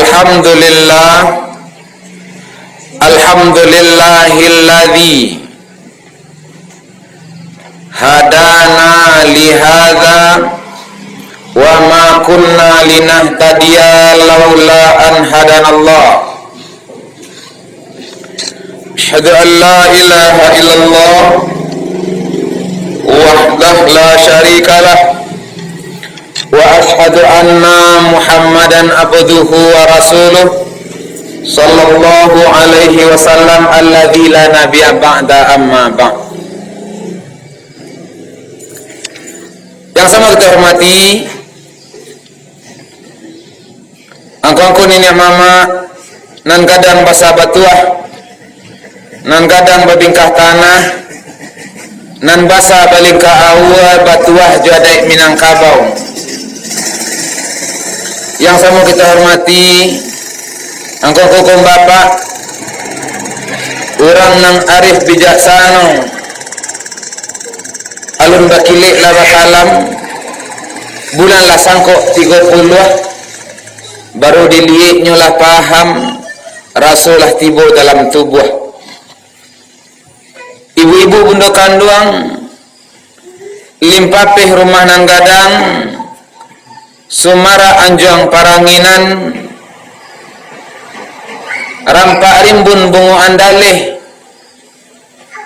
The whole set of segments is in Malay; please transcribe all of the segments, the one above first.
Alhamdulillahilladzi hadana lihadza wa ma kunna linahtadiya laula an hadanallah. Asyhadu an la ilaha illallah wahdahu la syarikalah wa asyhadu anna Muhammadan abduhu wa rasuluh sallallahu alaihi wasallam alladzi la nabiyya ba'da amma ba'd. Yang sama kita hormati angkong ini mama nan kadang basa batuah, nan kadang babingkah tanah, nan basa balingka awa batuah jadai Minangkabau. Yang sama kita hormati angkong hukum bapak orang nang arif bijaksana alun bakilik labakalam bulan lah sangkok 30 baru dilihat nyolah paham rasulah tiba dalam tubuh. Ibu-ibu bunda kandung limpapeh rumah nan gadang sumara anjang paranginan rampak rimbun bungo andaleh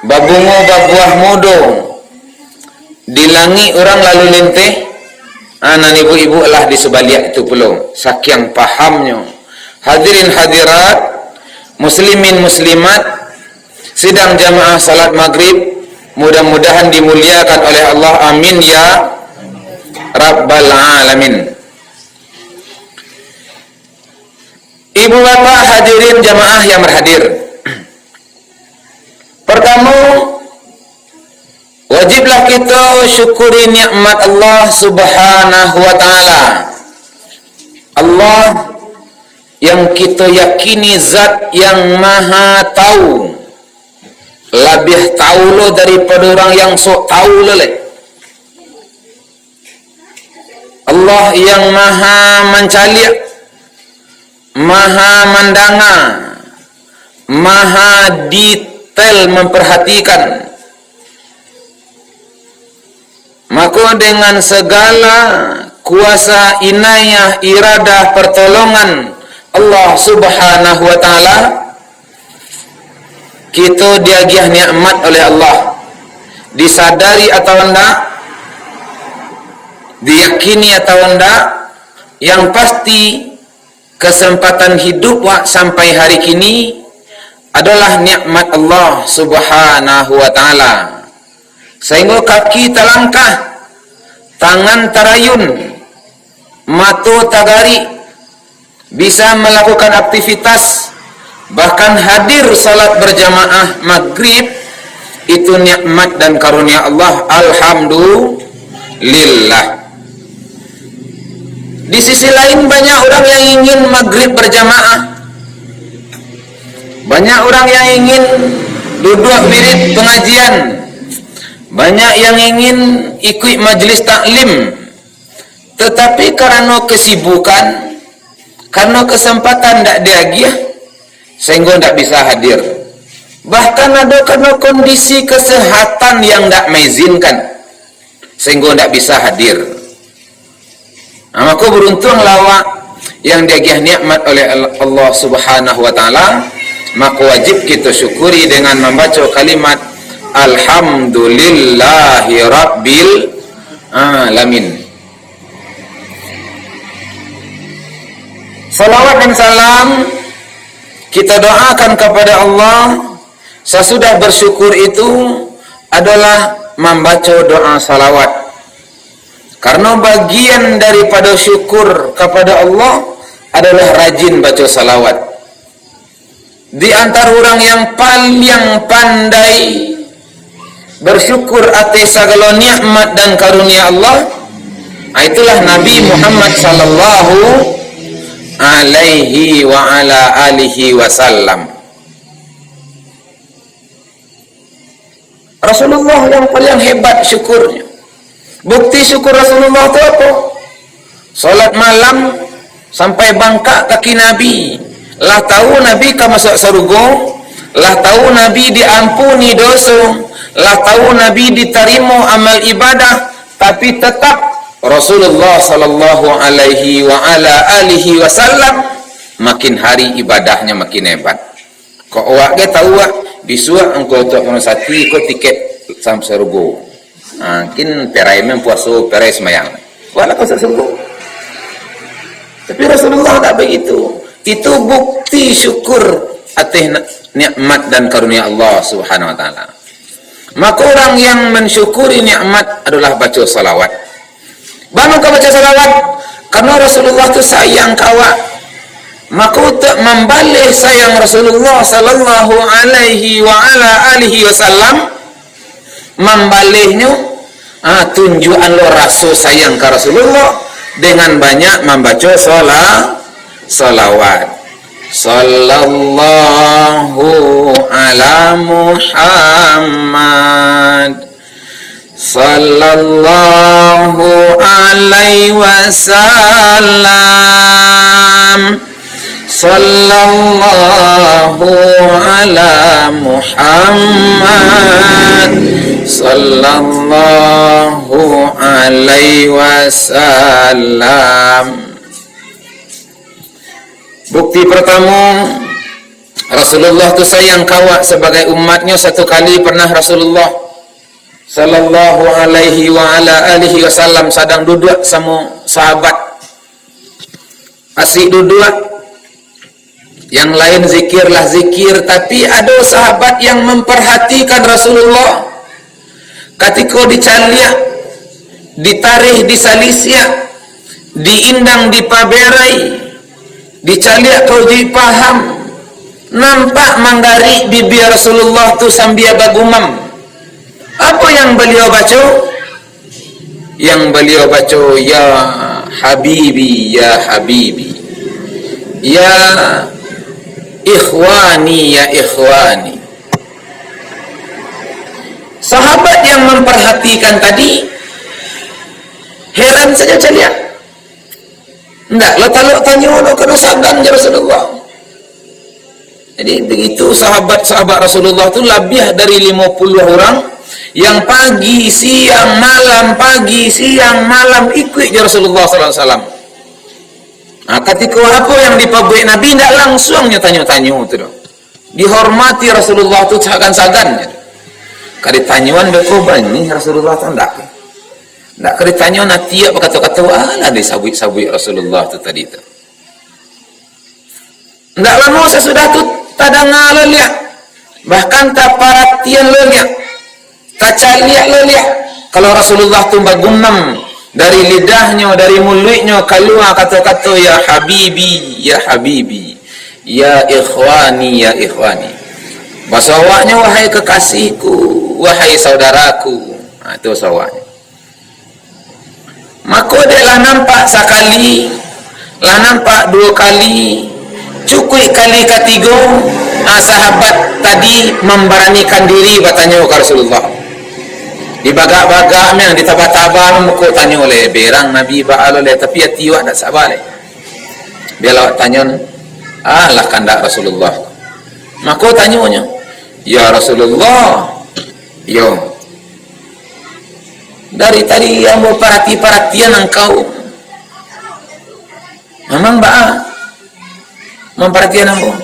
babungo babuah mudo dilangi orang lalu linteh. Anan ibu-ibu lah di sebalik itu pula saking pahamnya. Hadirin hadirat, muslimin muslimat, sidang jamaah salat maghrib mudah-mudahan dimuliakan oleh Allah, amin ya rabbal alamin. Ibu bapak hadirin jamaah yang berhadir, pertama wajiblah kita syukuri nikmat Allah subhanahu wa ta'ala. Allah yang kita yakini zat yang maha tahu, lebih tahu lo daripada orang yang sok tahu lo le. Allah yang maha mencaliak, maha mendanga, maha detail memperhatikan. Maka dengan segala kuasa inayah iradah pertolongan Allah subhanahu wa ta'ala, kita diagih nikmat oleh Allah, disadari atau enggak, diyakini atau enggak, yang pasti kesempatan hidup sampai hari kini adalah nikmat Allah subhanahu wa ta'ala. Sehingga kaki terlangkah, tangan terayun, mata tagari, bisa melakukan aktivitas, bahkan hadir salat berjamaah maghrib, itu nikmat dan karunia Allah. Alhamdulillah. Di sisi lain banyak orang yang ingin maghrib berjamaah, banyak orang yang ingin duduk wirid pengajian, banyak yang ingin ikut majlis taklim, tetapi karena kesibukan, karena kesempatan tidak diagih, sehingga tidak bisa hadir. Bahkan ada karena kondisi kesehatan yang tidak mengizinkan, sehingga tidak bisa hadir. Nah, maka beruntung lawak yang diagih nikmat oleh Allah subhanahu wa ta'ala, maka wajib kita syukuri dengan membaca kalimat Alhamdulillahi Rabbil Alamin. Salawat dan salam kita doakan kepada Allah sesudah bersyukur itu adalah membaca doa salawat. Karena bagian daripada syukur kepada Allah adalah rajin baca salawat. Di antara orang yang paling pandai bersyukur atas segala nikmat dan karunia Allah, itulah Nabi Muhammad sallallahu alaihi wa ala alihi wasallam. Rasulullah yang paling hebat syukurnya. Bukti syukur Rasulullah itu apa? Salat malam sampai bangkak kaki Nabi. Lah tahu Nabi akan masuk surga, lah tahu Nabi diampuni dosa, lah tahu Nabi diterima amal ibadah, tapi tetap Rasulullah sallallahu alaihi wa ala alihi wasallam makin hari ibadahnya makin hebat. Kok awak ke tahu awak bisuak engkau tu kono sati ikut tiket sampai surga. Kin perai mempuasa perai semayang. Wala kau surga. Tapi Rasulullah tak begitu. Itu bukti syukur atas nikmat dan karunia Allah Subhanahu wa taala. Maka orang yang mensyukuri nikmat adalah baca salawat. Bagaimana kau baca salawat? Karena Rasulullah tu sayang kawak. Maka untuk membalih sayang Rasulullah sallallahu alaihi wa ala alihi wasallam, membalihnya tunjukan lo rasa sayang ke Rasulullah dengan banyak membaca salawat. Sallallahu ala Muhammad, sallallahu alaihi wasallam, sallallahu ala Muhammad, sallallahu alaihi wasallam. Bukti pertama, Rasulullah tu sayang kawak sebagai umatnya. Satu kali pernah Rasulullah sallallahu alaihi wa ala alihi wasallam sedang duduk sama sahabat, asyik duduk, yang lain zikirlah zikir, tapi ada sahabat yang memperhatikan Rasulullah. Ketika dicaliak, ditarih, disalisiak, diindang, dipaberai, dicaliak kau jadi paham, nampak manggari bibir Rasulullah tu sambil bagumam. Apa yang beliau baca? Yang beliau baca, ya habibi, ya habibi, ya ikhwani, ya ikhwani. Sahabat yang memperhatikan tadi heran saja caliak. Enggak, lo tanya lo kena sadan je Rasulullah. Jadi begitu sahabat-sahabat Rasulullah tu lebih dari 50 orang yang pagi, siang, malam, pagi, siang, malam ikut je Rasulullah sallallahu alaihi wasallam. Ketika apa yang dipabuik Nabi, tidak langsungnya tanya-tanya tu dah. Dihormati Rasulullah tu sagan-sagan. Kali tanyuan berkorban ni Rasulullah tu enggak. Enggak kali tanya nanti apa kata-kata alah disabui-sabui Rasulullah tu tadi tu. Enggak lama sesudah tu tadanga lo lihat. Bahkan tak perhatian lo lihat. Tak caliak lo lihat. Kalau Rasulullah tu bagumam dari lidahnya, dari mulutnya keluar kata-kata ya habibi, ya habibi, ya ikhwani, ya ikhwani. Bahasa awaknya wahai kekasihku, wahai saudaraku. Itu sawaknya. Maka dia lah nampak sekali, lah nampak dua kali, cukup kali ketiga, sahabat tadi memberanikan diri bertanya ke Rasulullah. Di bagak-bagak yang ditaba-taba muka tanya oleh berang Nabi ba'al oleh, tapi hati awak tak sabar oleh. Dia lawak tanya, lah kandak Rasulullah. Maka tanyanya, ya Rasulullah, yo, dari tadi yang memperhatian engkau, memang memperhatian engkau,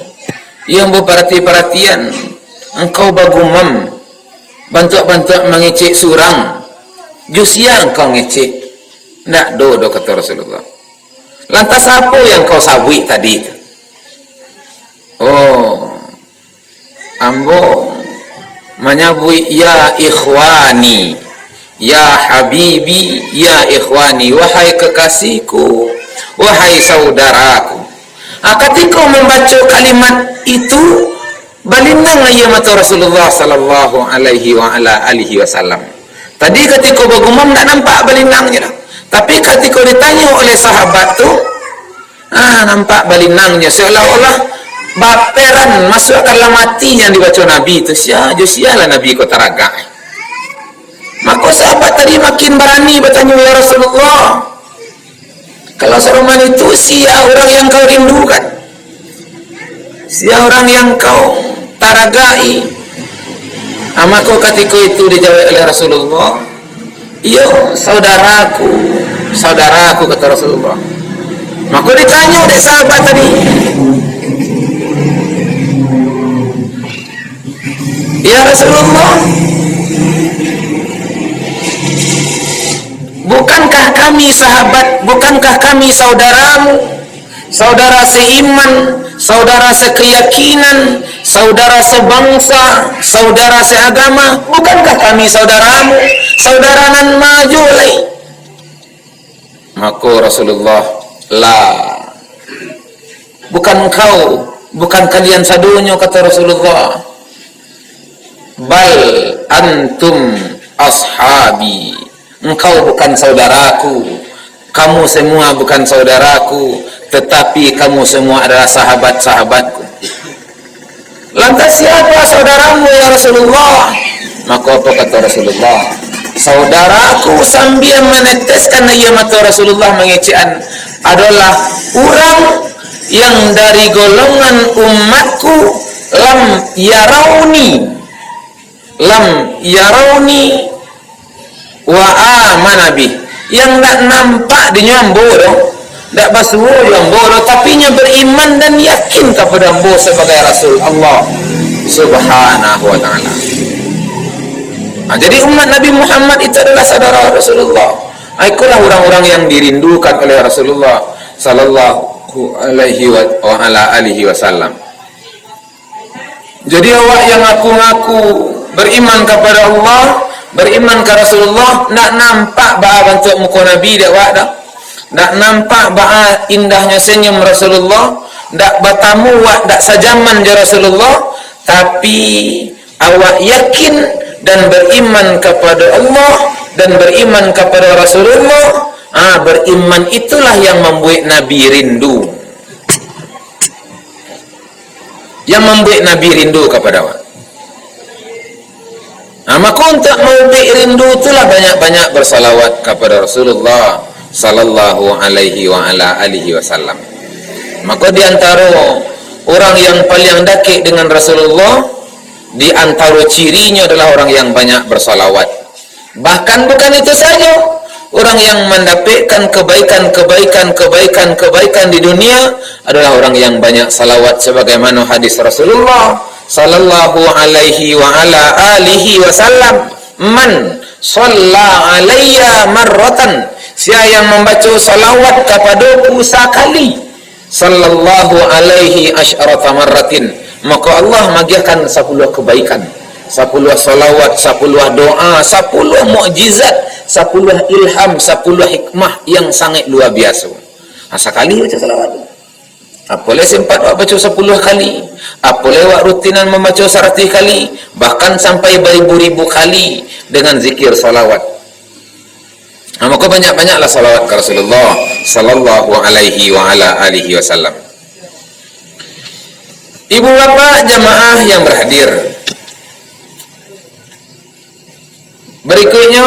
yang memperhatian engkau bagumam, bantuk-bantuk mengecek surang, jusia engkau ngecek, nak do kata Rasulullah. Lantas apa yang kau sabui tadi? Oh, ambo menyabui ya ikhwani, ya habibi, ya ikhwani, wahai kekasihku, wahai saudaraku. Ketika membaca kalimat itu, balinang ia mata Rasulullah sallallahu alaihi wa ala alihi wasallam. Tadi ketika bagumam tak nampak balinangnya dah. Tapi ketika ditanya oleh sahabat tu, nampak balinangnya, seolah-olah baperan masuk akal mati yang dibaca Nabi itu. Sialah Nabi kau teraga. Maka sahabat tadi makin berani bertanya, ya Rasulullah, Kalau seroman itu sia orang yang kau rindukan, sia orang yang kau taragai. Maka ketika itu dijawab oleh Rasulullah, "Iyo saudaraku, saudaraku," kata Rasulullah. Maka ditanya oleh sahabat tadi, "Ya Rasulullah, bukankah kami sahabat, bukankah kami saudaramu, saudara seiman, saudara sekeyakinan, saudara sebangsa, saudara seagama? Bukankah kami saudaramu, saudara nan maju lai?" Maka Rasulullah, "La, bukan kau, bukan kalian sadunya," kata Rasulullah. "Bal antum ashabi." Engkau bukan saudaraku, kamu semua bukan saudaraku, tetapi kamu semua adalah sahabat-sahabatku. Lantas siapa saudaramu ya Rasulullah? Maka apa kata Rasulullah? Saudaraku sambil meneteskan air mata Rasulullah mengecekan adalah orang yang dari golongan umatku lam yarauni wa amana bih, yang tak nampak di nyambodo, tak basuh nyambodo, tapi nya beriman dan yakin kepada Ambo sebagai Rasul Allah Subhanahu wa ta'ala. Jadi umat Nabi Muhammad itu adalah saudara Rasulullah. Itulah orang-orang yang dirindukan oleh Rasulullah sallallahu alaihi wa ala alihi wasallam. Jadi awak yang ngaku-ngaku beriman kepada Allah, beriman ke Rasulullah, nak nampak bah bentuk muka Nabi dak wak dah. Nak nampak bah indahnya senyum Rasulullah, dak bertamu wak dak sajaman je Rasulullah, tapi awak yakin dan beriman kepada Allah dan beriman kepada Rasulullah. Beriman itulah yang membuat Nabi rindu. Yang membuat Nabi rindu kepada awak. Maka untuk membuat rindu itulah banyak-banyak bersalawat kepada Rasulullah sallallahu alaihi wa ala alihi wasallam. Maka di antara orang yang paling dekat dengan Rasulullah, di antara cirinya adalah orang yang banyak bersalawat. Bahkan bukan itu saja, orang yang mendapatkan kebaikan di dunia adalah orang yang banyak salawat, sebagaimana hadis Rasulullah sallallahu alaihi wa ala alihi wasallam, "Man shalla alayya marratan," siapa yang membaca salawat kepadaku sekali, sallallahu alaihi asyarata marratin, maka Allah magiakan 10 kebaikan, 10 salawat, 10 doa, 10 mukjizat, 10 ilham, 10 hikmah yang sangat luar biasa. Sekali baca salawat. Boleh sempat baca 10 kali, boleh rutinan membaca 100 kali, bahkan sampai beribu-ribu kali dengan zikir salawat. Maka banyak-banyaklah salawat ke Rasulullah sallallahu alaihi wa ala alihi wasallam. Ibu bapak jamaah yang berhadir, berikutnya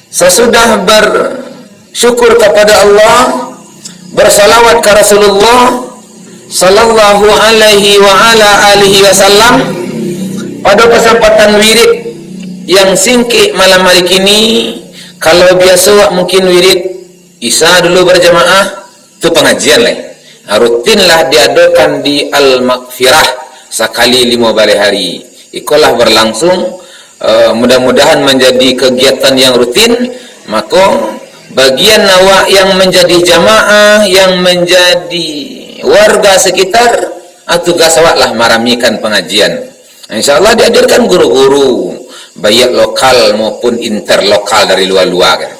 sesudah bersyukur kepada Allah, bersalawat ke Rasulullah sallallahu alaihi wa ala alihi wasallam, pada kesempatan wirid yang singkit malam hari kini. Kalau biasa mungkin wirid Isya dulu berjamaah, itu pengajian lah. Rutinlah diadakan di Al-Maghfirah sekali 5 balik hari. Ikulah berlangsung, mudah-mudahan menjadi kegiatan yang rutin. Maka bagian awak yang menjadi jamaah, yang menjadi warga sekitar, tugas awaklah maramikan pengajian. InsyaAllah dihadirkan guru-guru baik lokal maupun interlokal dari luar-luar kan.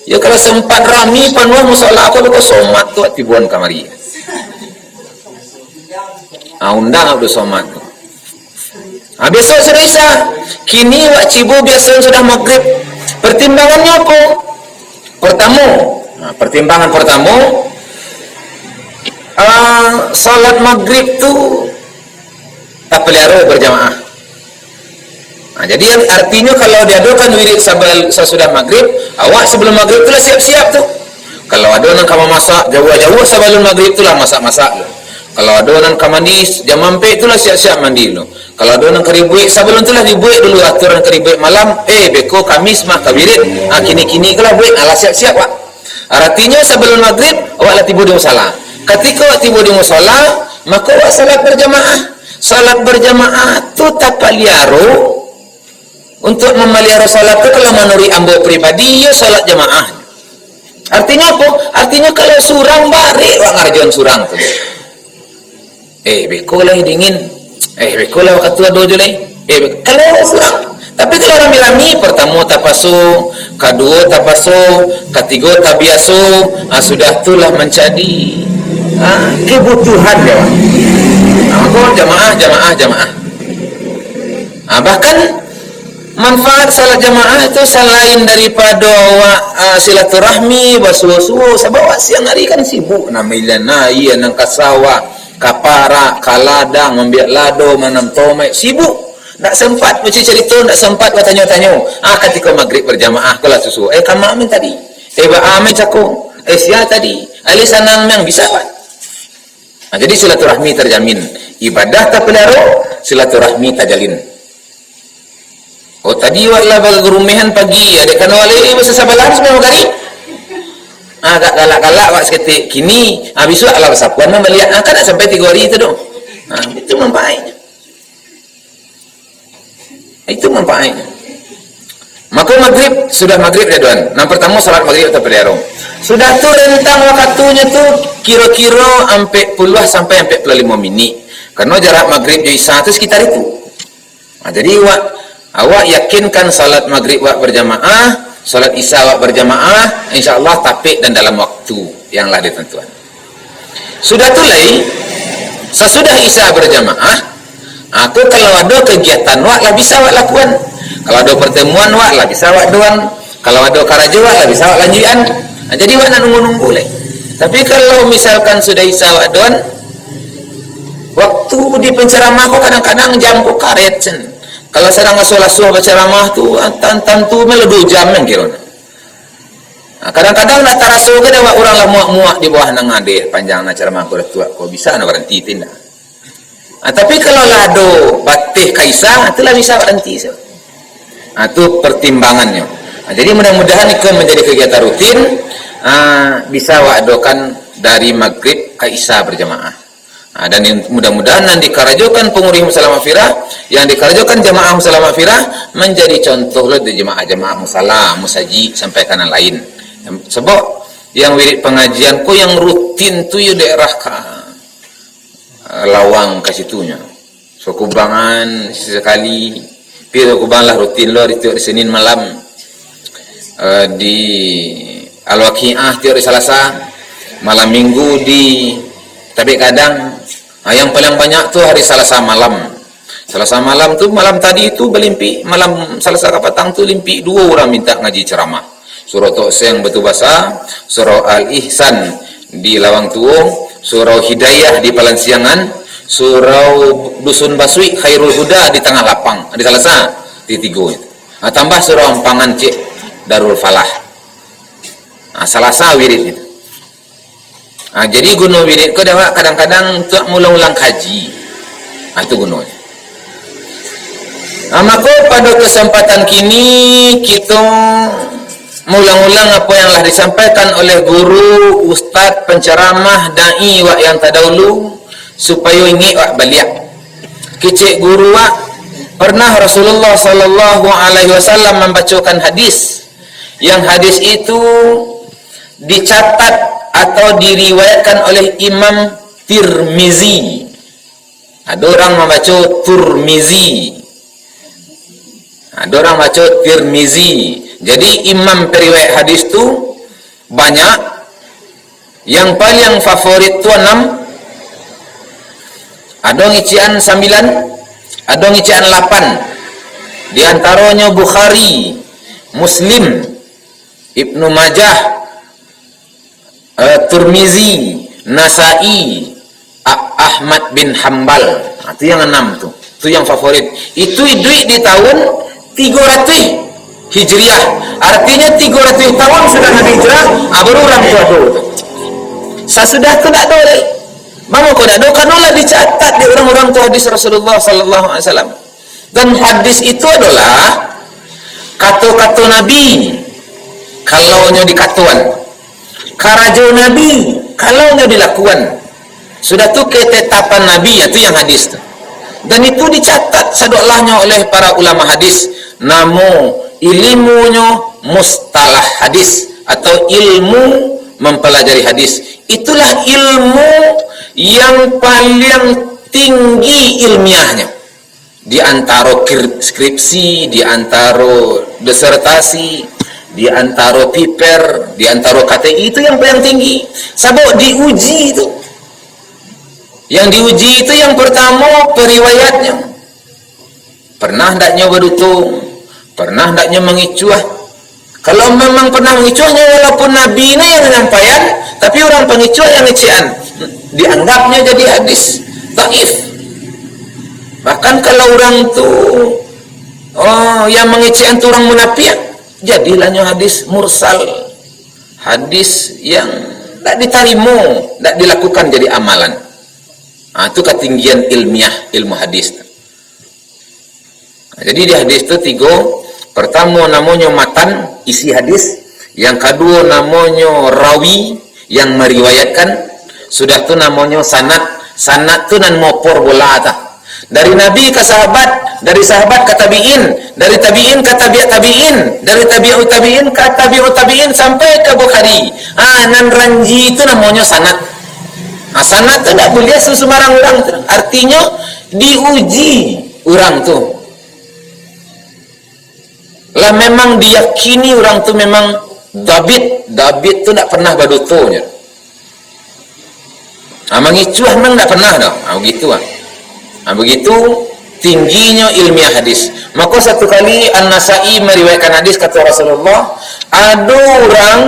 Ya kalau sempat rami panuh musola aku ada somat tu tibuan kamari. Undang ada somat tu. Besok serisa. Kini wak cibu biasa sudah maghrib. Pertimbangannya apa? Pertimbangan pertama, salat maghrib tu tak pelihara berjamaah. Jadi artinya kalau diadakan wirid sesudah maghrib, awak sebelum maghrib tu siap-siap tu. Kalau ada orang kamu masak jauh-jauh sebelum maghrib itulah masak-masak lo. Kalau ada orang kamu manis jam mampir itulah siap-siap mandi lo. Kalau ada orang keribuik sebelum itulah dibuik dulu aturan keribuik malam. Beko Kamis mah kabirit. Kini-kini kalau buik alah siap-siap pak. Artinya sebelum maghrib awak lah tiba di musala. Ketika awak tiba di musala, maka awak salat berjamaah. Salat berjamaah tu tak liaro. Untuk memelihara salat tu kalau menurut ambo pribadi ya salat jamaah. Artinya apa? Artinya kalau surang balik wak ngarjon surang tu. Beko lah dingin. Beko lah ketua dojo lah. Kalau surang. Tapi kalau rami-rami pertama tapaso, kedua tapaso, ketiga tabiaso, sudah itulah menjadi kebutuhan dia. Maka jamaah. Bahkan manfaat salat jamaah itu selain daripada silaturahmi basuh-suh sebab siang hari kan sibuk namilana iya nang kasawa kapara kaladang membiak lado manam tomek sibuk tak sempat macam cerita tak sempat tanya-tanya ketika maghrib berjamaah kala susu kama amin tadi ba amin cako sia tadi alisanan yang bisa kan jadi silaturahmi terjamin ibadah tak pelaro silaturahmi terjalin. Tadi waklah bergerumihan pagi ada kan wali masa sabalan semua kali. Agak galak-galak wak seketik. Kini besok ala sapuan melihat kan nak sampai 3 hari itu dong. Itu manfaatnya. Itu manfaatnya. Maka maghrib sudah maghrib ya tuan. Yang pertama salat maghrib atau pelihara. Sudah tu rentang waktunya tu kira-kira sampai puluh sampai 45 minit. Karena jarak maghrib dan isya itu sekitar itu. Jadi awak yakinkan salat maghrib awak berjamaah, salat isya awak berjamaah, insyaAllah tapik dan dalam waktu yang lah ditentukan. Sudah tulai, sesudah isya berjamaah, aku kalau ada kegiatan awak lah bisa awak lakukan. Kalau ada pertemuan awak lah bisa awak doan. Kalau ada karaja awak lah bisa awak lanjutan. Jadi awak nak nunggu-nunggu lah. Tapi kalau misalkan sudah isya awak doan, waktu di penceramah aku kadang-kadang jam ku karet sen. Kalau sedang ngasul-asul baca ramah tu tentu meledu jam yang kira. Kadang-kadang nak tarasu ke dah orang lah muak-muak di bawah nang ade panjang nak ceramah aku dah tua kau bisa nak berhenti tindak. Tapi kalau lado batih kaisa itulah bisa berhenti so. Itu pertimbangannya. Jadi mudah-mudahan itu menjadi kegiatan rutin bisa wakdokan dari maghrib ke isya berjamaah. Dan mudah-mudahan yang dikarajokan pengurih musalah mafirah, yang dikarajokan jamaah musalah mafirah menjadi contoh loh di jamaah musalah, musaji sampai kanan lain. Sebab yang wirid pengajianku yang rutin tu ya daerah Lawang ke situnya. So Kubangan sesekali, pilih Kubangan lah rutin loh di Senin malam, di Al-Waqi'ah tiap di Selasa, malam Minggu di tapi kadang yang paling banyak tu hari Selasa malam. Selasa malam tu malam tadi tu berlimpi malam Selasa ke petang tu limpi 2 orang minta ngaji ceramah. Surah Tokseng Batu Basah, surah Al-Ihsan di Lawang Tuung, surah Hidayah di Palansiangan, surah Dusun Baswi Khairul Huda di Tengah Lapang, di Selasa di 3 itu. Tambah surah Ampangan Cik Darul Falah. Selasa wirid itu. Jadi guna wirid ke dah kadang-kadang untuk ulang-ulang kaji. Itu gunanya. Maka pada kesempatan kini kita mengulang-ulang apa yang telah disampaikan oleh guru, ustaz, penceramah, dai wak yang terdahulu supaya ingat wak balik. Kecik guru wak pernah Rasulullah sallallahu alaihi wasallam membacakan hadis. Yang hadis itu dicatat atau diriwayatkan oleh Imam Tirmizi. Ada orang membaca Turmizi, ada orang baca Tirmizi. Jadi imam periwayat hadis tu banyak. Yang paling favorit tu 6, ada ngician 9, ada ngician 8. Di antaranya Bukhari, Muslim, Ibnu Majah, Tirmizi, Nasai, Ahmad bin Hambal. Itu yang 6 tu. Itu yang favorit. Itu duit di tahun 300. Hijriah. Artinya 300 tahun sudah Nabi hijrah, baru orang tua tu. Sesudah tu tak ada lagi. Mama kau tak ada, kanulah dicatat di orang-orang tu hadis Rasulullah sallallahu alaihi wasallam. Dan hadis itu adalah kata-kata Nabi kalaunya dikatuan, karajo Nabi kalaunya dilakukan. Sudah tu ketetapan Nabi, itu yang hadis tu. Dan itu dicatat sadolahnya oleh para ulama hadis. Namo ilmunya mustalah hadis atau ilmu mempelajari hadis. Itulah ilmu yang paling tinggi ilmiahnya. Di antara skripsi, di antara disertasi, di antara paper, di antara KTI, itu yang paling tinggi. Sebab diuji itu. Yang diuji itu yang pertama periwayatnya. Pernah ndaknya berdutung? Pernah ndaknya mengicuah? Kalau memang pernah mengicuahnya, walaupun Nabi ini yang menyampaikan, tapi orang pengicuah yang ngecian, dianggapnya jadi hadis dhaif. Bahkan kalau orang tu yang mengecian tu orang munafik, jadilahnya hadis mursal, hadis yang tak diterima, tak dilakukan jadi amalan. Itu ketinggian ilmiah ilmu hadis. Jadi di hadis itu 3. Pertama namanya matan, isi hadis. Yang kedua namanya rawi, yang meriwayatkan. Sudah tu namanya sanad. Sanad tu nan mopor bola ta. Dari Nabi ke sahabat, dari sahabat ke tabi'in, dari tabi'in ke tabi'at tabi'in, dari tabi'ut tabi'in ke tabi'ut tabi'in sampai ke Bukhari. Nan ranji itu namanya sanad. Sanad tu tak boleh sembarang orang tu. Artinya diuji orang tu. Lah memang diyakini orang tu memang dabit tu tak pernah badutonya. Mengicuah memang tak pernah dah. Begitu begitu tingginya ilmiah hadis. Maka satu kali An-Nasai meriwayatkan hadis, kata Rasulullah, ada orang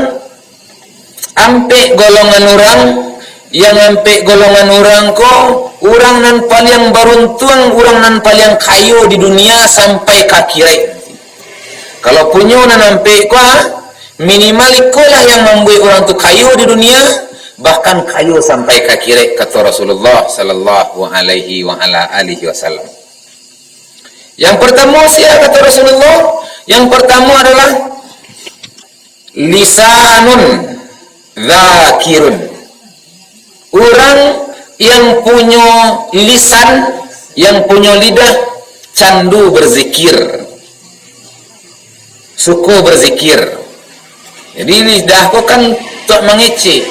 ampe golongan orang yang ampe golongan orang orang nan paling beruntung, orang nan paling kaya di dunia sampai ke akhirat. Kalau punya nan ampe minimal ikolah yang membuat orang tu kaya di dunia, bahkan kaya sampai ke akhirat, kata Rasulullah sallallahu alaihi wa ala alihi wasallam. Yang pertama siapa, kata Rasulullah? Yang pertama adalah lisanun dzakirun. Orang yang punya lisan, yang punya lidah candu berzikir, suka berzikir. Jadi lidah tu kan tak mengecek.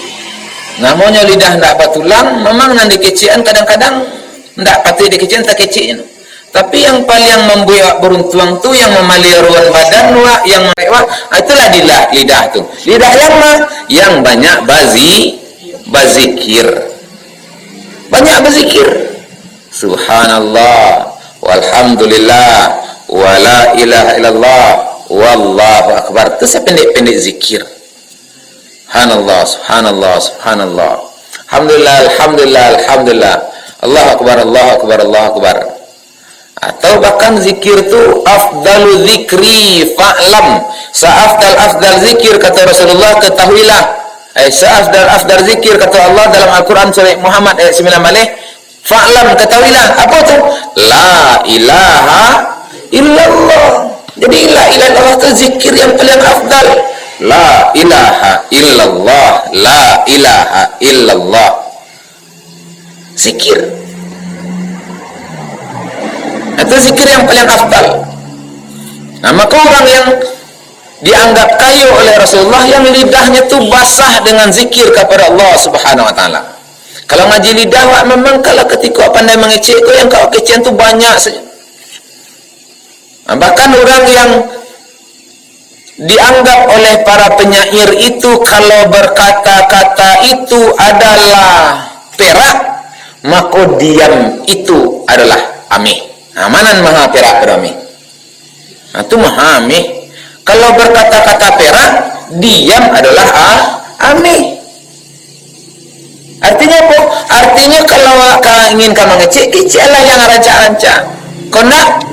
Namanya lidah ndak batulang, memang nan dikecian kadang-kadang ndak pati dikecian tak kecin. Tapi yang paling membuat beruntung tu yang memaliruan badan yang mereka itulah lidah tu. Lidah yang yang banyak bazikir. Banyak berzikir. Subhanallah walhamdulillah wala ilaha illallah wallahu akbar. Itu sependek-pendek zikir. Subhanallah, subhanallah, subhanallah. Alhamdulillah, alhamdulillah, alhamdulillah. Allahu akbar, Allahu akbar, Allahu akbar. Atau bahkan zikir tu afdalu zikri fa'lam. Afdal zikir, kata Rasulullah, ketahuilah. Afdal zikir, kata Allah dalam Al-Quran surah Muhammad ayat 9 fa'lam, ketahuilah. Apa tu? La ilaha illallah. Jadi la ilaha illallah itu zikir yang paling afdal. La ilaha illallah, la ilaha illallah. Zikir. Itu zikir yang paling afdal. Maka orang yang dianggap kaya oleh Rasulullah yang lidahnya tu basah dengan zikir kepada Allah Subhanahu wa taala. Kalau ngaji lidah memang kalau ketika pandai mengecek yang kau kecian tu banyak saja. Bahkan orang yang dianggap oleh para penyair itu kalau berkata-kata itu adalah perak, maka diam itu adalah amih. Manan maha perak berami. Itu maha amih. Kalau berkata-kata perak, diam adalah amih. Artinya apa? Artinya kalau kau ingin kau mengecek, keceklah yang raja anca. Kau nak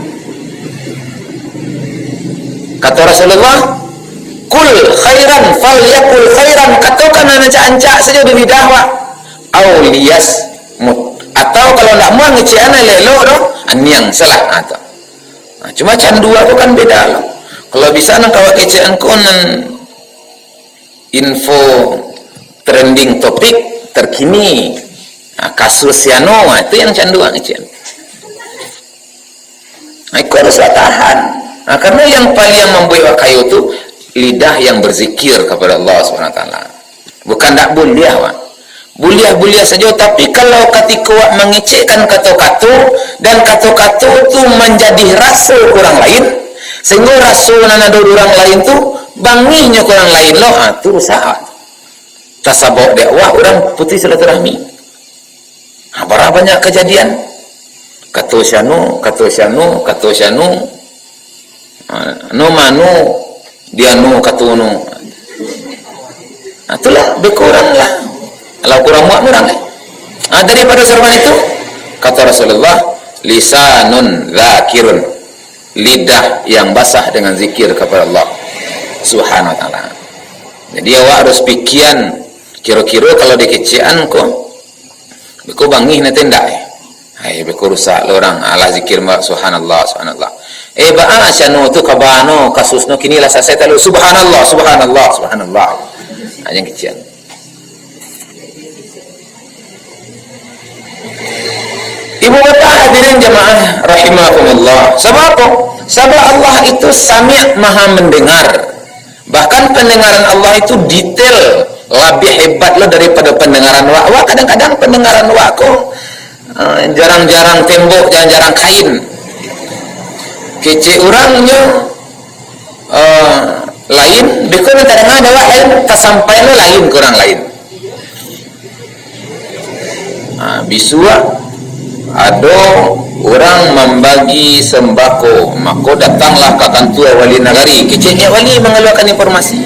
Kata Rasulullah, kul khairan falyakul khairan, katakan ancak-ancak saja di lidah wa auliyas mut, atau kalau nak mau ngecek ana lelok doh aniang salah atau cuma candu aku kan beda lah. Kalau bisa nak kawak kecek engkau nan info trending topik terkini, kasus Siano itu yang candu ngecek. Aku harus tahan. Karena yang paling membuat kayu itu lidah yang berzikir kepada Allah SWT. Bukan tak buliah, Wak. Buliah saja, tapi kalau ketika Wak mengecekkan kata-kata dan kata-kata itu menjadi rasul orang lain, sehingga rasul nana orang lain tu banginya orang lain loh, itu rusak. Tasabok dakwah orang putih silaturahmi. Berapa banyak kejadian? Kata syanu, no manu dia no kata no. Itulah berkurang lah. Kalau kurang muak orang. Daripada serban itu kata Rasulullah, lisanun dzakirun, lidah yang basah dengan zikir kepada Allah Subhanahu wa taala. Jadi awak harus pikiran kira-kira kalau dikecian ko beku bangih na tindak. Hai beku rusak orang ala zikir subhanallah subhanallah. Baa syanu tu kabano kasusno kini lah saya tahu subhanallah subhanallah subhanallah. Yang kecian. Ibu bapa hadirin jamaah rahimakumullah. Sebab apa? Sebab Allah itu sami' maha mendengar. Bahkan pendengaran Allah itu detail, lebih hebat lo daripada pendengaran wa. Kadang-kadang pendengaran wa kok jarang-jarang tembok, jarang-jarang kain. Kece orangnya lain, beko terdengar ada wa lain, kesampai lo lain kurang lain. Bisua ada orang membagi sembako, maka datanglah ke kantor wali nagari. Keceknya wali mengeluarkan informasi.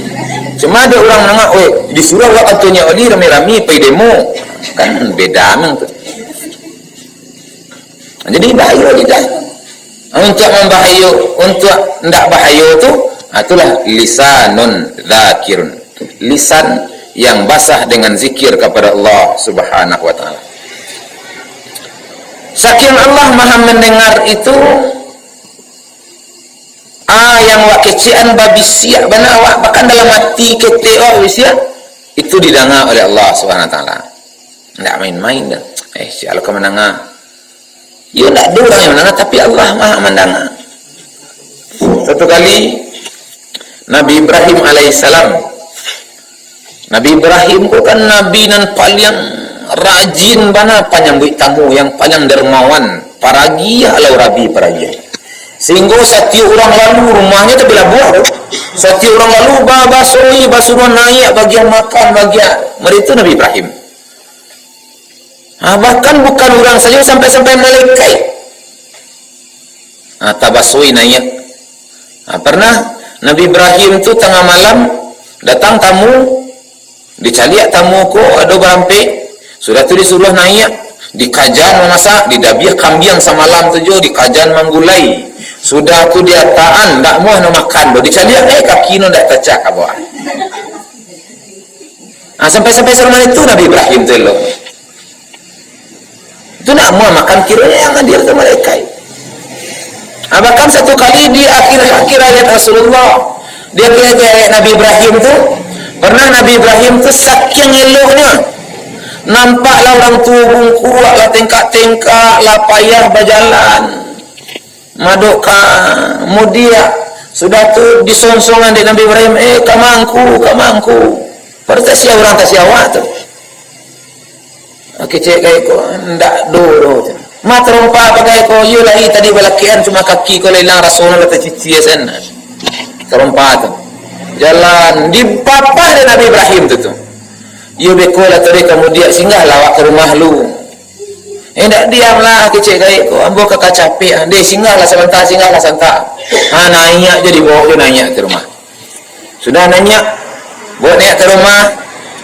Cuma ada orang nangak, disuruh ke kantornya wali rame-rame pergi demo. Kan beda memang tu. Jadi bahaya tidak. Untuk membahaya, untuk tidak bahaya tu, itulah lisanun dzakirun. Lisan yang basah dengan zikir kepada Allah Subhanahu wa taala. Saking Allah maha mendengar itu, yang wak kecian babi siap bana awak, bahkan dalam hati kete siap itu didengar oleh Allah Subhanahu wa taala. Enggak main-main dah. Sial kau mendengar. Ya enggak ada orang yang mendengar, tapi Allah maha mendengar. Satu kali Nabi Ibrahim alaihissalam. Nabi Ibrahim itu kan nabi nan paling rajin bana penyambut tamu, yang paling dermawan, paragi halau rabi paragi. Sehingga setiap orang lalu rumahnya tu bila buah. Setiap orang lalu basuruan naik bagian makan bagian. Mereka Nabi Ibrahim. Bahkan bukan orang saja, sampai malaikat. Tabasui naik. Pernah Nabi Ibrahim tu tengah malam datang tamu, dicaliak tamu ko ada berampe. Sudah tu disuruh naik, dikajan memasak, didabiah kambing semalam tu jo, dikajan menggulai. Sudah tu dia taan, tak mau nak makan, do dicaliak kaki no dak tecak ke bawah. Sampai selama itu Nabi Ibrahim tu lo. Itu nak mau makan kiranya yang hadir tu malaikat. Bahkan satu kali di akhir ayat Rasulullah, dia kira ayat Nabi Ibrahim tu, pernah Nabi Ibrahim tu saking eloknya. Nampaklah orang tua bungkuak lah tengkak-tengkak lah payah berjalan maduk ka mudia. Sudah tu disonsongan di Nabi Ibrahim, kamangku pada tak siap orang tak siap tu kecek kayak ko ndak do mat rompa pakai ko yu lai tadi balakian cuma kaki ko lelang Rasulullah tak cici sen rompa tu jalan di papa Nabi Ibrahim tu you bekola tadi kemudian singgah lawak ke rumah lu. Tak diamlah kecek gaya ko ambo kakak capek. Dia singgahlah sebentar. Nanya je dibawa dia nanya ke rumah. Sudah nanya, bawa naik ke rumah.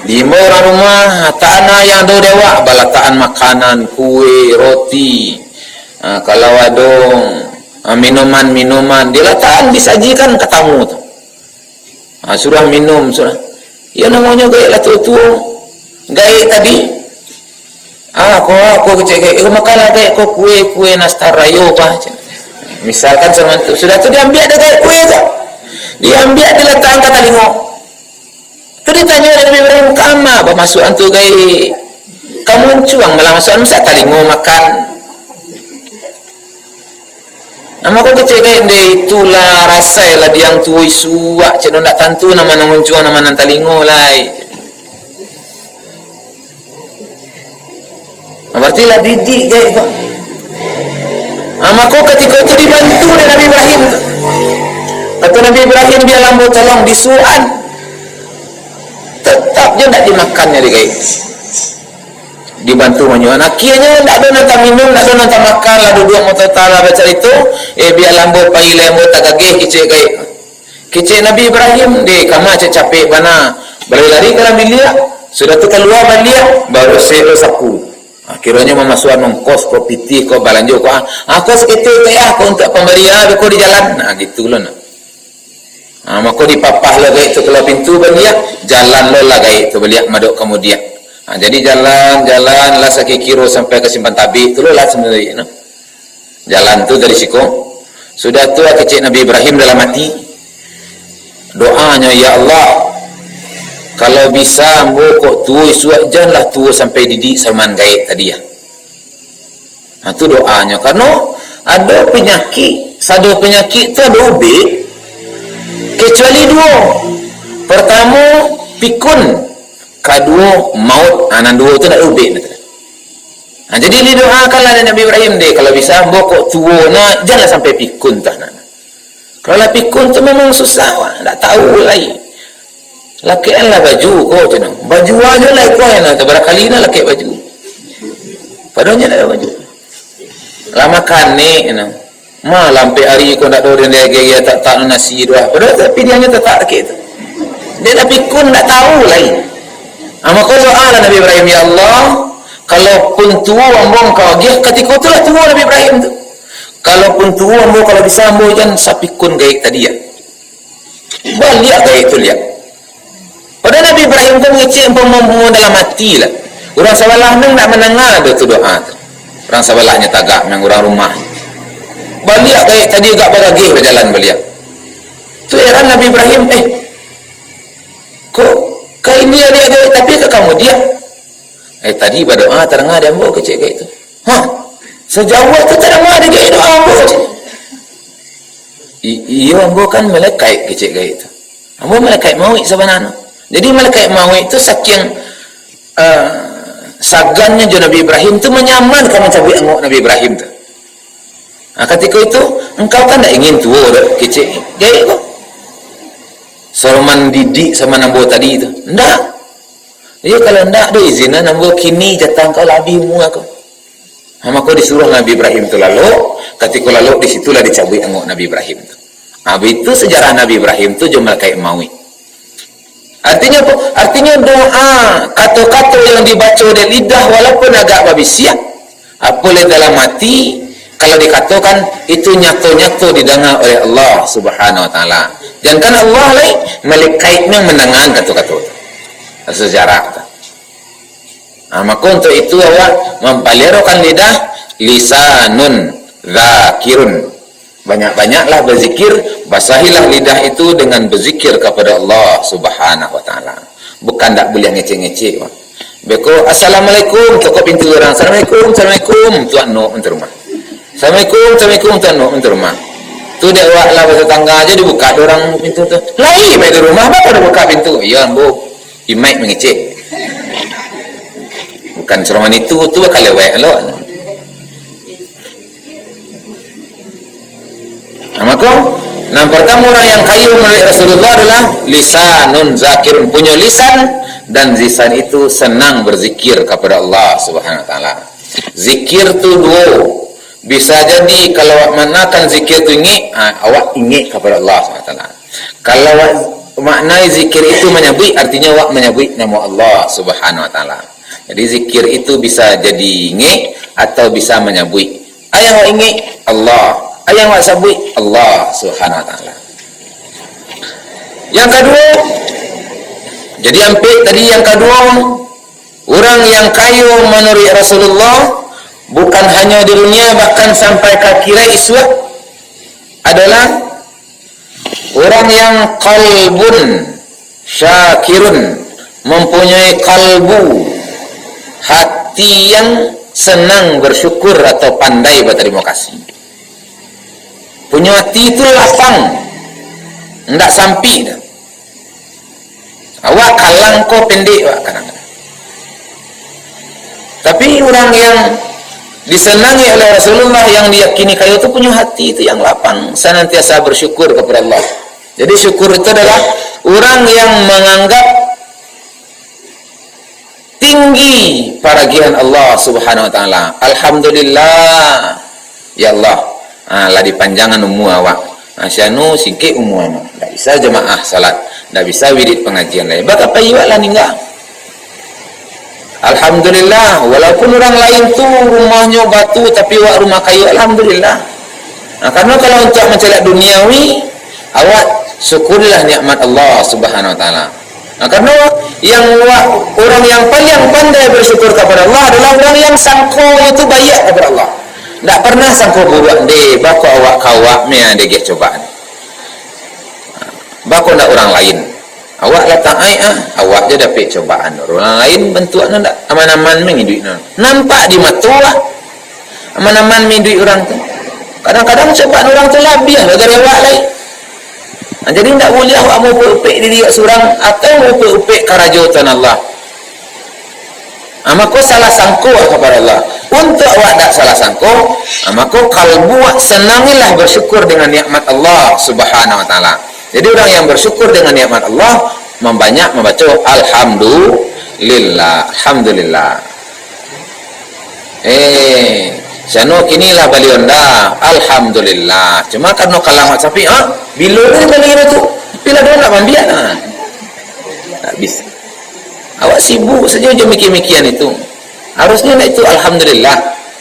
5 orang rumah, tanah yang do dewa, balataan makanan, kue, roti. Kalau ada minuman-minuman dia letakkan disajikan ke tamu tu. Surah minum, surah. Ya namanya gaik lah tu. Gaik tadi. Aku kecil gaik. Makanlah gaik kau kue nastar rayo apa. Misalkan sama tu. Sudah tu dia ambil ada gaik kue tu. Dia ambil dia letakkan ke telinga. Tu dia tanya Nabi Ibrahim, "Kama apa masuk antu gaik? Kamu cuang malah masuk masa telinga makan." Nama aku kecil gaik dia itulah rasailah dia yang tuai suak. Cik nak tentu nama nang cuang nama nang telinga lah. Berarti lah didik gaik tu. Aku ketika itu dibantu oleh Nabi Ibrahim tu. Kata Nabi Ibrahim dia lambu tolong disuan. Tetap je tak dimakannya dia gaib. Dibantu menyuan. Akhirnya tak ada nanti minum, tak ada nanti makan lah duduk motor tala baca itu. Biar lambu pagi lambu tak gagih kecil gaib. Kecil Nabi Ibrahim dia kama cek capek mana. Berlari ke dalam bilik. Sudah tu keluar balik baru saya sapu. Akhirnya memasukan mengkos ko pitih ko balanjo ko. Aku sekitar ya aku untuk pemberian aku di jalan. Nah gitulah nak. Maka dipapah lah gaib tu kalau pintu balik jalan lo lah gaib tu balik maduk kemudian. Jadi jalan lah sakikiro sampai ke simpan tabik tu lah sebenarnya no? Jalan tu dari siku sudah tu kecil Nabi Ibrahim dalam hati doanya, ya Allah kalau bisa ambo kok tuai suat janganlah tua sampai didik saman gaib tadi ya. Tu doanya karena ada penyakit satu penyakit tu ada ubik kecuali dua. Pertama pikun, kedua maut. Anan dua tu nak ubik. Jadi didoakanlah Nabi Ibrahim deh kalau bisa bokok tua nak jangan sampai pikun tah nak. Kalau pikun tu memang susah wah, tak tahu lagi. Lakian lah baju kau tu nak. Baju aja lah kau nak. Barangkali nak laki baju. Padahalnya nak baju. Lama kan ni nak. Lampai hari kau nak tahu dia tak nasi doa. Padahal tapi dia hanya tak gitu. Dia dah pikun tak tahu lagi. Maka doa lah Nabi Ibrahim, ya Allah, kalaupun tua ambong kau dia ketika itulah tua Nabi Ibrahim tu. Kalaupun tua ambong kalau bisa ambong jangan sapikun gaib tadi ya. Balik gaib tu lihat. Padahal Nabi Ibrahim tu mengecek ambong dalam hati lah. Orang sabalah nang nak mendengar tu doa tu. Orang sabalahnya tagak nang orang rumah. Balik gaib tadi agak bagagih berjalan balik. Tu heran Nabi Ibrahim, kok ini dia gaib tapi ke kamu dia? Tadi berdoa terengah dia ambo kecik gaib tu. Sejauh tu terengah dia gaib doa ambo kecik. Iya ambo kan malaikat kecik gaib tu. Ambo malaikat mawik sebenarnya. Jadi malaikat mawik tu saking sagannya jo Nabi Ibrahim tu menyaman kamu cabut angok Nabi Ibrahim tu. Ketika itu engkau kan tak ingin tua dah kecil gaib kau Soroman didik sama nambo tadi itu ndak dia kalau ndak ada izin nambo kini jatah kau labimu aku maka disuruh Nabi Ibrahim tu lalu ketika lalu disitulah dicabut angok Nabi Ibrahim tu. Itu sejarah Nabi Ibrahim tu jumlah kayak mawi. Artinya apa? Artinya doa kata-kata yang dibaca dari lidah walaupun agak babisiak apalagi dalam hati kalau dikatakan itu nyata-nyata didengar oleh Allah Subhanahu Wa Taala. Jangan kan Allah lain malaikatnya mendengar kata-kata itu. Sejarah. Maka untuk itu awak mempeliharakan lidah lisanun zakirun. Banyak-banyaklah berzikir, basahilah lidah itu dengan berzikir kepada Allah Subhanahu Wa Taala. Bukan tak boleh ngecek-ngecek. Beko assalamualaikum toko pintu orang. Assalamualaikum tuan no untuk rumah. Assalamualaikum tuan no untuk rumah. Tu dia awak lah bahasa tangga aja dibuka orang pintu tu. Lai baik di rumah apa dah buka pintu. Ya ambo. Imai mengecek. Bukan seruman itu tu kalau lewat lo. Maka yang pertama orang yang kayu melihat Rasulullah adalah lisanun zakirun, punya lisan dan lisan itu senang berzikir kepada Allah Subhanahu Wa Taala. Zikir tu dua. Bisa jadi kalau awak manakan zikir tu ingat, awak ingat kepada Allah Subhanahu Wa Taala. Kalau awak maknai zikir itu menyebut, artinya awak menyebut nama Allah Subhanahu Wa Taala. Jadi zikir itu bisa jadi ingat atau bisa menyebut. Ayat awak ingat Allah, Yang awak sebut Allah Subhanahu wa taala. Yang kedua, jadi hampir tadi yang kedua, orang yang kaya menurut Rasulullah bukan hanya di dunia bahkan sampai ke akhirat esok adalah orang yang qalbun syakirun, mempunyai kalbu, hati yang senang bersyukur atau pandai berterima kasih. Punya hati itu lapang, tidak sampai dah. Awak kalang kau pendek awak kadang-kadang. Tapi orang yang disenangi oleh Rasulullah, yang diyakini kaya itu punya hati itu yang lapang, senantiasa bersyukur kepada Allah. Jadi syukur itu adalah orang yang menganggap tinggi paragian Allah Subhanahu wa taala. Alhamdulillah ya Allah. Lah dipanjangan umur awak. Asyanu sikit umur anak. Tak bisa jemaah salat, tak bisa wirid pengajian lain. Bak apa iwak lah ninggal. Alhamdulillah, walaupun orang lain tu rumahnya batu tapi awak rumah kayu, alhamdulillah. Karena kalau untuk mencari duniawi, awak syukurlah nikmat Allah Subhanahu wa taala. Karena yang orang yang paling pandai bersyukur kepada Allah adalah orang yang sangko itu baik kepada Allah. Tak pernah sangko buruk deh, bako awak kawak me dege cobaan. Bako ndak orang lain. Awak letak awak je dapat cobaan. Orang lain bentuknya ndak aman-aman menghidup. Nampak di mata lah. Aman-aman menghidup orang tu. Kadang-kadang cobaan orang tu lebih dari awak lain. Jadi tak boleh awak mau upik diri seorang atau mau upik kerajutan Allah. Maka salah sangko kepada Allah. Untuk awak tak salah sangko, maka kalbu senangilah bersyukur dengan nikmat Allah Subhanahu wa taala. Jadi orang yang bersyukur dengan nikmat Allah membanyak membaca alhamdulillah, alhamdulillah. Sano kinilah balionda, alhamdulillah. Cuma karena kalamat sapi, bila ni balion tu, bila dia nak mambian tak bisa. Awak sibuk saja je mikir-mikiran itu. Harusnya nak itu alhamdulillah.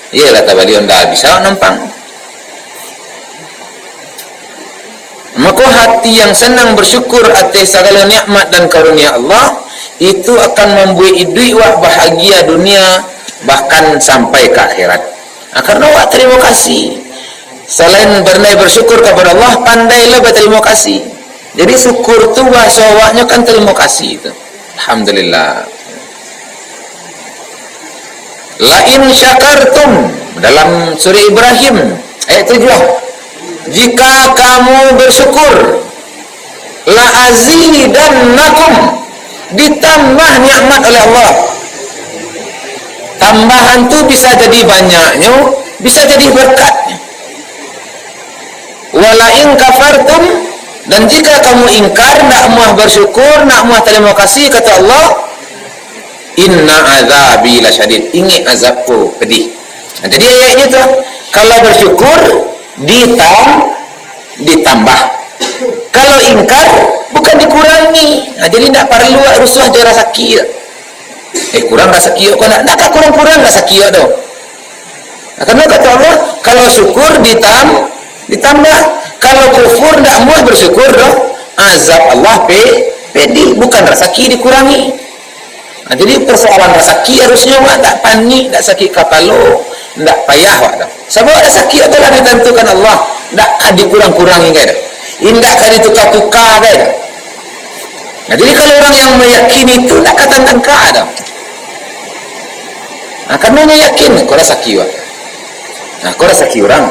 Iyalah tak balionda bisa nampang. Maka hati yang senang bersyukur atas segala nikmat dan karunia Allah itu akan membuat hidup awak bahagia dunia bahkan sampai ke akhirat. Karena awak terima kasih. Selain pandai bersyukur kepada Allah, pandailah berterima kasih. Jadi syukur tu bahasa awaknya kan terima kasih itu. Alhamdulillah. La in syakartum dalam surah Ibrahim ayat 7. Jika kamu bersyukur, la azidannakum, ditambah nikmat oleh Allah. Tambahan tu bisa jadi banyaknya, bisa jadi berkatnya. Wala in kafartum, dan jika kamu ingkar, nak mau bersyukur, nak mau terima kasih, kata Allah, inna azabi lasyadid, ini azabku pedih. Jadi ayatnya tu, kalau bersyukur ditambah, kalau ingkar bukan dikurangi. Jadi tak perlu rusuh dia rasa sakit. Kurang rasa sakit kau nak kurang-kurang rasa sakit tu. Karena kata Allah, kalau syukur ditambah, kalau kufur tak mau bersyukur dah, azab Allah pedih, bukan rasa sakit dikurangi. Jadi persoalan rasa sakit harusnya awak tak panik, tak sakit kepala, tak payah awak dah. Sebab rasa sakit adalah ditentukan Allah, tak dikurang-kurangi kan. Indak kan ditukar-tukar kan. Jadi kalau orang yang meyakini itu tak kata tengkar dah. Karena dia yakin kau rasa sakit awak. Kau rasa sakit orang.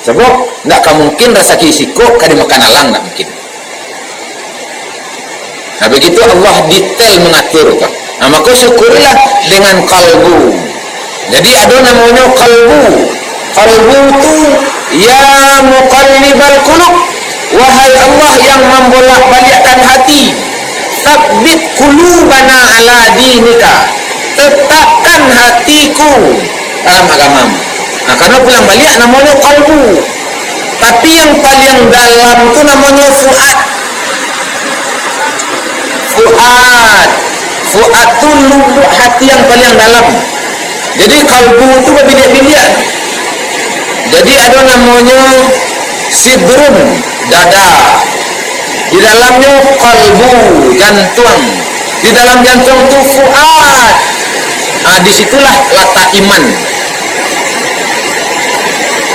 Sebab tak mungkin rasa sakit sikok kan dimakan alang, tak mungkin. Begitu Allah detail mengatur kan. Maka syukurlah dengan kalbu. Jadi ada namanya kalbu. Kalbu itu ya muqallibal qulub, wahai Allah yang membolak-balikkan hati, tabbit qulubana ala dinika, tetapkan hatiku dalam agamamu. Karena pulang balik namanya kalbu. Tapi yang paling dalam itu namanya fuad. Fuad itu lubuk hati yang paling dalam. Jadi kalbu itu berbiliak-biliak. Jadi ada namanya sidrun, dada, di dalamnya qalbu, jantung, di dalam jantung itu fuad. Disitulah letak iman.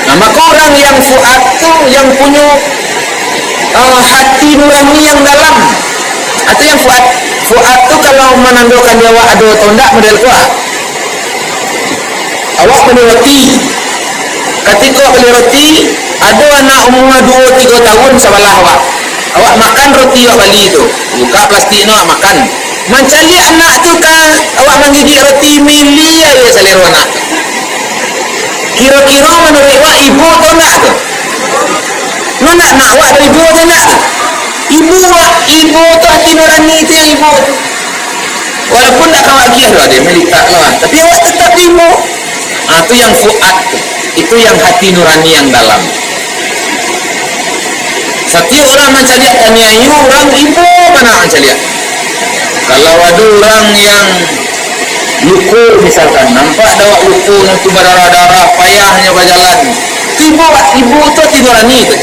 Nah, maka orang yang fuad itu yang punya hati nurani yang dalam, atau yang fuad itu kalau menandakan dia ada atau enggak model kuah. Awak beli roti, ketika beli roti ada anak umur 2-3 tahun sebelah awak makan roti awak beli itu, buka plastik awak makan, mencari anak tu kan awak menggigit roti mili aja selera anak. Kira-kira menurut awak ibu atau nak tu? Nak awak dari ibu atau nak? Ibu tu hati nurani tu ibu. Walaupun tak awak kira dia melihat lah, tapi awak tetap ibu. Itu yang fuad tu. Itu yang hati nurani yang dalam. Setiap orang mencari tanya orang ibu mana mencari? Kalau ada orang yang luku misalkan, nampak ada luku nanti berdarah-darah, payahnya berjalan, ibu tu hati nurani tu.